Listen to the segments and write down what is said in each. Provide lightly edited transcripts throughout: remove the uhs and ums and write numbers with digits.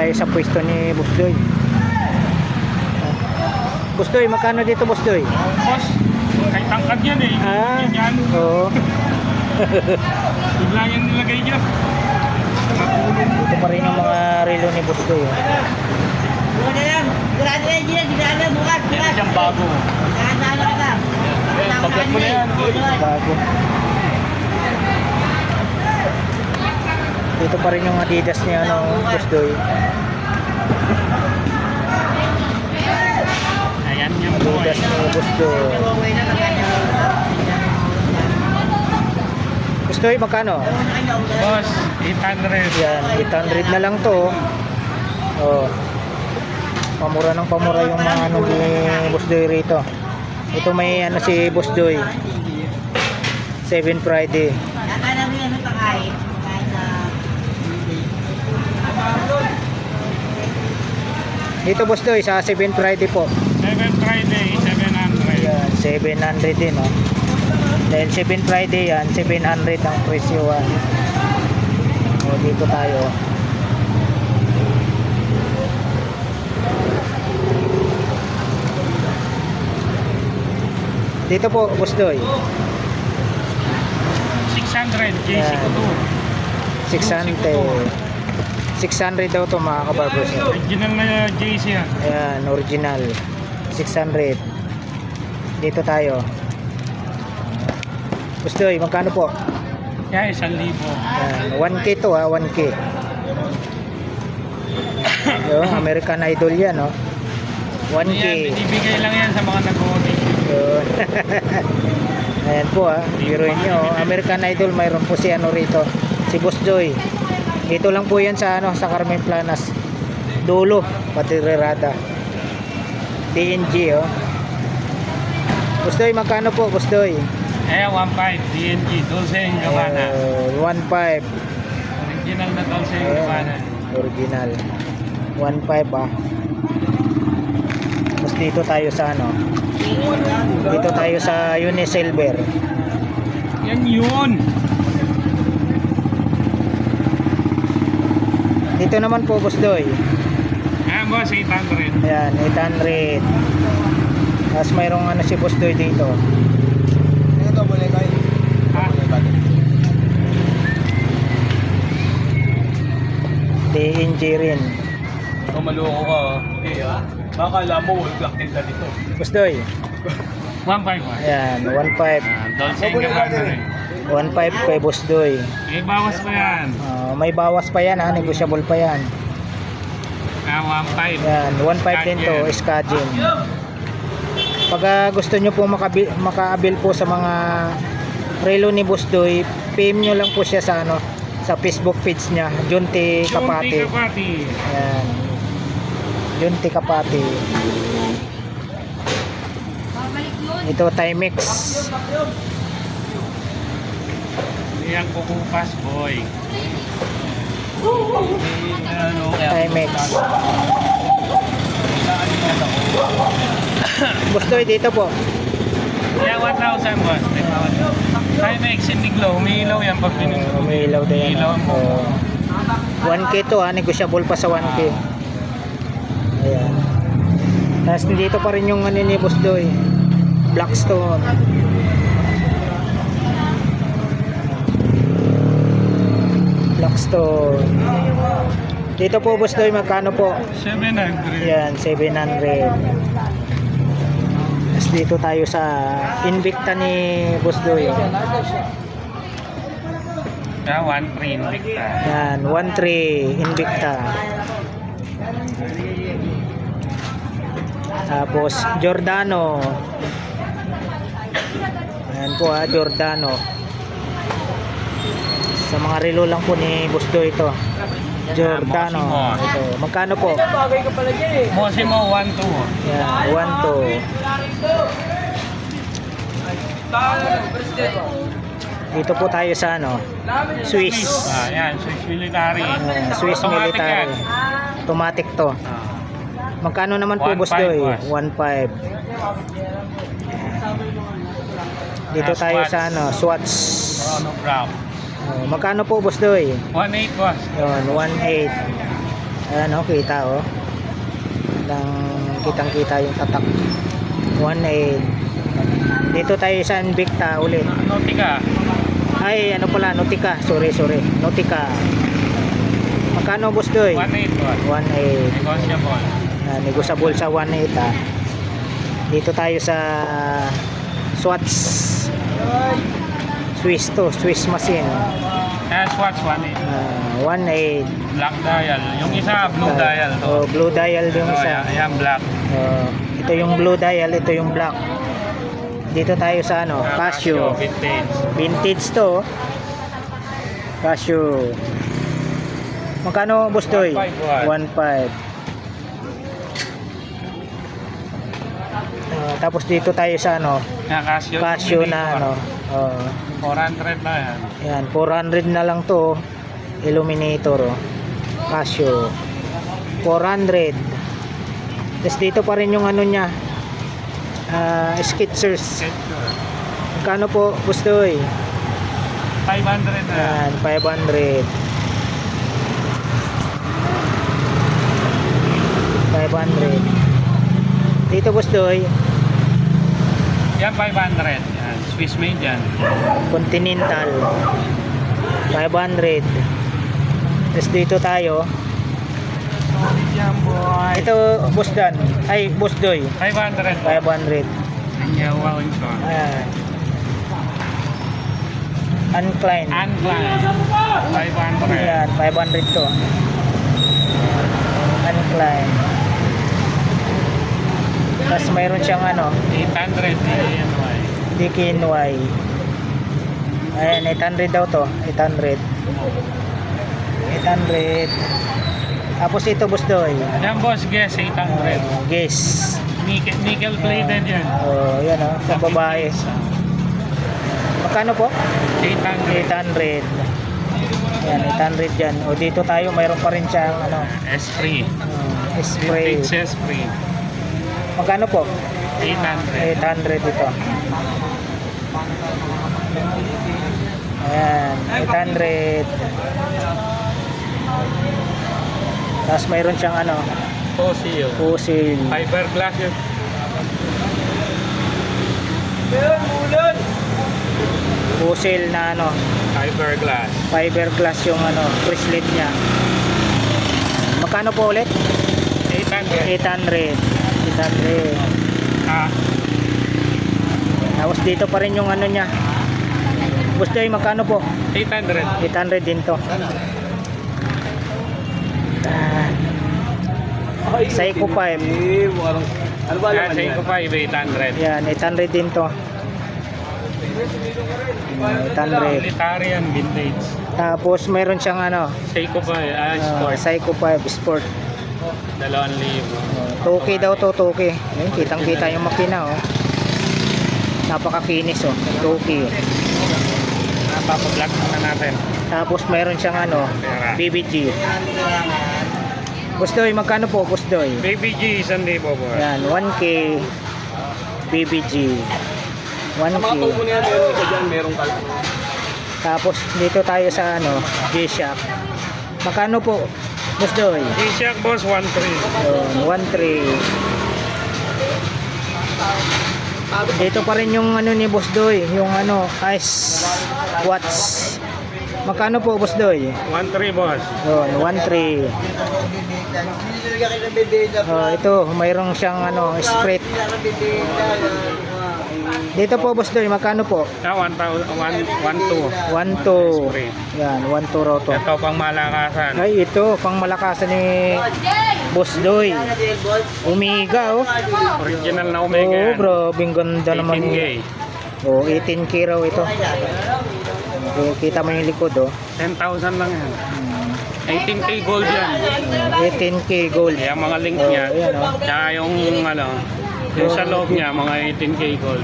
tayo sa pwesto ni Boss Doy. Boss Doy, magkano dito Boss Doy? Boss, kay tangkad yan eh. Yan. Oo. Bigla yan nilagay dyan. Ito pa rin yung mga relo ni Boss Doy. Yan dyan bago. Pagkat mo na yan. Bago. Dito pa rin yung Adidas ni Boss Doy. Ayan yung boy. Adidas ni Boss Doy. Boss Doy, magkano? Boss, 800. Yan, 800 na lang to. Oh. Pamura ng pamura yung mga ni Boss Doy rito. Ito may si Boss Doy. 7 Friday. Dito Boss Doy sa 7 Friday po. 7 Friday, 700. Yan, 700 din, no. Dahil 7 Friday yan, 700 ang presyo. O, dito tayo. Dito po, Boss Doy. 600, JC Yan. Couture. 600. 600 daw to mga kabarbers. Original na JC yan. Ayan, original. 600. Dito tayo. Boss Doy, magkano po? Yan, 1,000. Ayan, 1K to 1K. Yung American Idol yan, no? 1K. Yan, binibigay lang yan sa mga nag-audition. Yun. Ayan po biruin nyo. American Idol, mayroon po si rito. Si Boss Doy. Dito lang po yan sa sa Carmen Planas. Dulo, Patirerada. DNG, oh. Boss Doy, magkano po, Boss Doy? Ayan, 1,500, DNG, Dolce & Gabbana. 1.5. Original na Dolce & Gabbana. Original. 1.5 Tapos dito tayo sa dito tayo sa Unisilver. Yan yun. Dito naman po, Boss Doy. Ayan, boss, 800. Ayan, 800. Tapos mayroong si Boss Doy dito. Ito, boleh kayo. Ha? DNG rin. Kung maloko ka, okay baka alam mo, wall block din ka dito. Boss Doy. 1,500. Ayan, 1.5. Dolce & Gabbana rin. 1.5 kay Boss Doy. Eh, bawas pa yan. May bawas pa yan, negotiable pa yan. Ah, 1,500. Yan, 1.5 din to, Skadgen. Pag gusto nyo po makaabil po sa mga relo ni Boss Doy, PM nyo lang po siya sa sa Facebook page niya, Junti Kapati. Junti Kapati. Yan. Junti Kapati. Ito Timex. Yan, kukupas, boy. Timex. Boss Doy, dito po. Yan, 1,000, boss. Timex, hindi glow. Umiilaw yan pag pinindot. Umiilaw din yan. Umiilaw mo. 1K to negotiable pa sa 1K. Ayan. Tapos dito pa rin yung ni Boss Doy. Blackstone. Blackstone. Dito po, Boss Doy, magkano po? 700. Ayan, 700. Tapos dito tayo sa Invicta ni Boss Doy. Yan, 1,300 Invicta. Yan, 1.3 Invicta. Tapos Giordano. Ayan po Giordano. Sa mga relo lang po ni Boss Doy ito. Giordano. Ito. Magkano po? Mosimo, 1,200. Yan, 1.2. Dito po tayo sa Swiss. Yan, Swiss Military. Swiss Automatic Military. yan. Automatic to. Magkano naman po, 1.5 Boss Doy? boss. 1.5. Dito tayo sa Swatch. No problem. Magkano po, Boss Doy? 1,800, boss. Yun, 1.8. Ayan o, kita o. Kitang kita yung tatak. 1.8. Dito tayo sa Invicta ulit. Nautica. Ay, ano pala, Nautica. Sorry. Nautica. Magkano, Boss Doy? 1.8 boss. 1.8. Negotiable. Negotiable sa 1.8 ha. Dito tayo sa Swatch. Swiss machine. Swatch 1.8. 1.8. Black dial. Yung isa, blue dial to. Oh, blue dial yung So, isa. yan, black. Ito yung blue dial, ito yung black. Dito tayo sa ano, Casio. Vintage. Vintage to. Casio. Magkano, Boss Doy? 1.5. Tapos dito tayo sa ano, Casio na ano. 400 na yan. Yan, 400 na lang to. Illuminator. Casio. 400. Tapos dito pa rin yung ano niya. Skechers. Magkano po, Boss Doy? 500 na. Yan, 500. 500. Dito, Boss Doy, Yan, 500. Yan, Swiss made yan. Continental. 500. Tapos dito tayo. Yan, boy. Ito, Boss Dan. Ay, Boss Doy. 500. 500. Yeah, wow, ito. Ayan. Uncline. Uncline. 500. Ayan, 500 to. Uncline. Tapos mayroon siyang ano, 800. DKNY. DKNY. Ayan, 800 daw to. 800. 800. Tapos ito, Boss Doy. Yan, boss, guess, 800. Guess. Nickel plated yan. Oh, yan oh, sa babae. Magkano po? 800. 800. Yan, 800 dyan. O dito tayo, mayroon pa rin siyang ano, Esprit. spray. Vintage Esprit. Magkano po? 800. 800 ito. Ayan, 800. Tapos mayroon siyang ano, Fossil. fossil. Fiberglass yun. Fossil na ano, Fiberglass. fiberglass yung ano, bracelet niya. Magkano po ulit? 800. 800. 800. Ah, Tapos dito pa rin yung ano niya. Gusto yung magkano po? 800. 800 din to. Seiko 5. Ano ba Yan, naman yan? Seiko 5, 800. Yan, 800 din to. 800. Militarian vintage. Tapos mayroon siyang ano, Seiko 5, sport. Seiko 5 Sport. 2,000. 2K daw to, 2K. Ayun, kitang-kita yung makina oh. Napakakinis oh, 2K. Napapa-vlog na natin. Tapos mayroon siyang ano, BBG. Gusto magkano po, Gusto? Baby G, 1,000 po. Yan, 1K BBG. Sa mga 1K. tubo niya, meron ka dyan, merong kalpo. Tapos dito tayo sa ano, G-Shock. Magkano po, Gusto? G-Shock boss, 1,300. 1.3. Dito pa rin yung ano ni Boss Doy, yung ano, ice watch. Magkano po, Boss Doy? 1,300 boss. 1.3. Ito, mayroong siyang ano, sprite. Dito po, Boss Doy, magkano po? 1,200. 1.2. Yan, 1.2 raw to. Ito pang malakasan. Ay, ito, pang malakasan ni Boss Doy. Umiga, oh. Original na Omega Oh, yan. bro, ganda naman. 18K. Oh, 18K raw ito. Okay, kita mo yung likod, oh. 10,000 lang yan. 18K gold yan. 18K gold. Kaya mga link Oh, niya. ayan, oh. Tsaka yung ano, yung sa loob niya, mga 18K gold.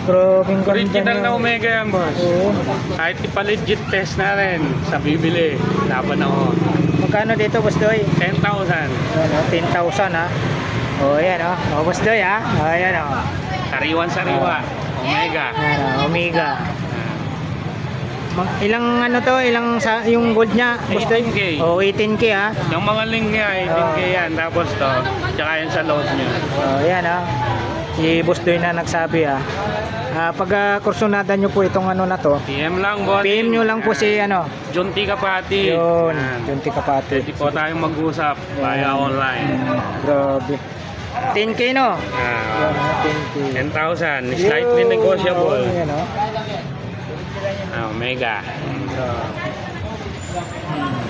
Bro, ganda Original na niya. Omega yan, boss. Oo. Kahit ipa-legit test na rin sa bibili, laban ako. Magkano dito, Boss Doy? 10,000. Ayan, oh, 10,000 ha. Oh, ayan oh. Oh, Boss Doy ha. Oh, ayan oh. Sariwan-sariwa. Omega. Ayan oh, Omega. Ilang ano to, ilang sa yung gold niya, Boss Doy? 18K. Oh, 18K ha. Yung mga link niya, 18K yan. Tapos to, tsaka yan sa load niya. Oh, yan ha. Si Boss Doy na nagsabi ha. Pag kursunada nyo po itong ano na to, PM lang, boss. PM nyo lang po si ano. Junti Kapati. Yun, Yan. Junti Kapati. Pwede po tayong mag-usap via online. Grabe. 10K no? Yan, Ah, 10K. 10,000. Slightly negotiable. Oh, yan, oh. Omega.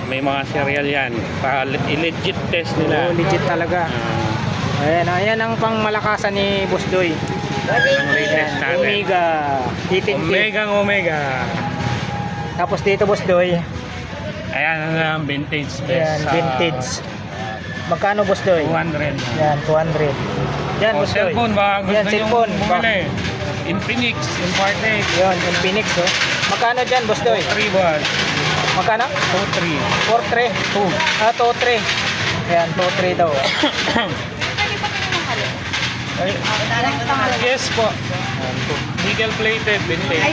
May mga serial yan. I-legit test Oh, nila. legit talaga. Ayan, ayan ang pangmalakasan ni Boss Doy. Ang latest natin. Omega. 18K. Omega. Tapos dito Boss Doy. Ayan ang vintage Ayan, best. vintage. Magkano Boss Doy? 200. Yan, 200. Yan, Oh, Boss Doy. cellphone ba? Gusto Yan, nyo cellphone. bumili? Infinix, Infinix. Yun, yung Phoenix, oh. Magkano dyan, Boss Doy? 3 boss. Magkano? 2-3. 4-3. 2. 2-3. Ayan, 2-3 daw. Yes po. Nickel plated vintage.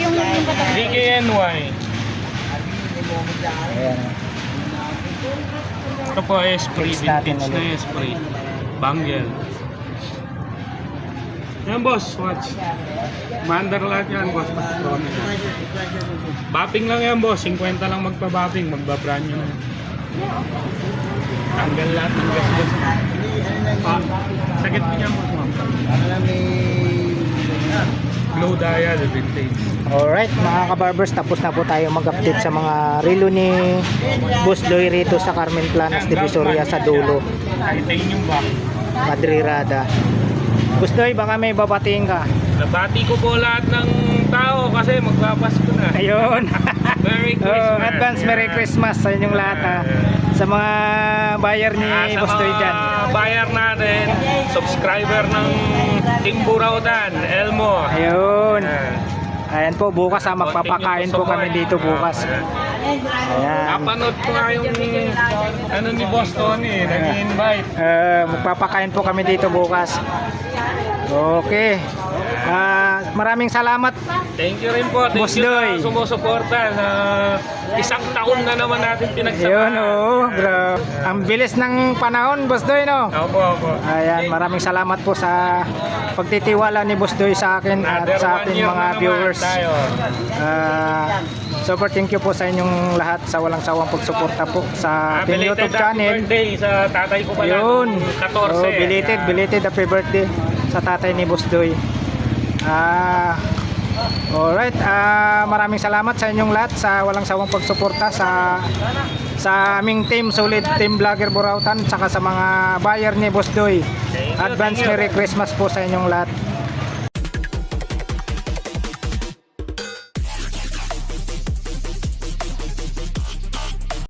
DKNY. Ayan. Ito po Esprit, Fix natin vintage na ulit. Esprit. Bangle. Yan boss, watch. Mandar lahat yan boss. Bapping lang yan boss, 50 lang magpa-bapping, magba-brand nyo na. Tanggal lahat ng gas. Sakit mo yan boss, ma'am. Glow dial, vintage. Alright, mga kabarbers, tapos na po tayo mag-update sa mga relo ni Boss Doy rito sa Carmen Planas, Divisoria sa dulo. Titanium ba? Madrirada. Boss Doy, baka may babatiin ka. Nabati ko po lahat ng tao kasi magpapasko na. Ayun. Merry Christmas. Advance Merry Christmas sa inyong lahat ha. Sa mga buyer ni Sa Boss Doy dyan. mga buyer natin, subscriber ng Team Burautan, Elmo. Ayun. Ah, Ayan po, bukas ha, magpapakain po kami dito bukas. Ayan. Napanood ko nga yung ano ni Boss Tony, nag-invite. Magpapakain po kami dito bukas. Okay. Maraming salamat. Thank you rin po. Thank Boss you Doy. sa sumusuporta sa isang taon na naman natin Ayun, pinagsamahan. bro. Ang bilis ng panahon, Boss Doy, no? Opo, opo. Ayan, maraming salamat po sa pagtitiwala ni Boss Doy sa akin at Another sa 1 ating year mga na naman viewers. tayo. Super thank you po sa inyong lahat sa walang sawang pagsuporta po sa ating Belated YouTube happy channel. birthday sa tatay ko pala. Yun. nung 14. Belated happy birthday sa tatay ni Boss Doy. Alright, maraming salamat sa inyong lahat sa walang sawang pagsuporta sa aming team, Solid Team Vlogger Burautan, saka sa mga buyer ni Boss Doy. Advance Merry Christmas po sa inyong lahat.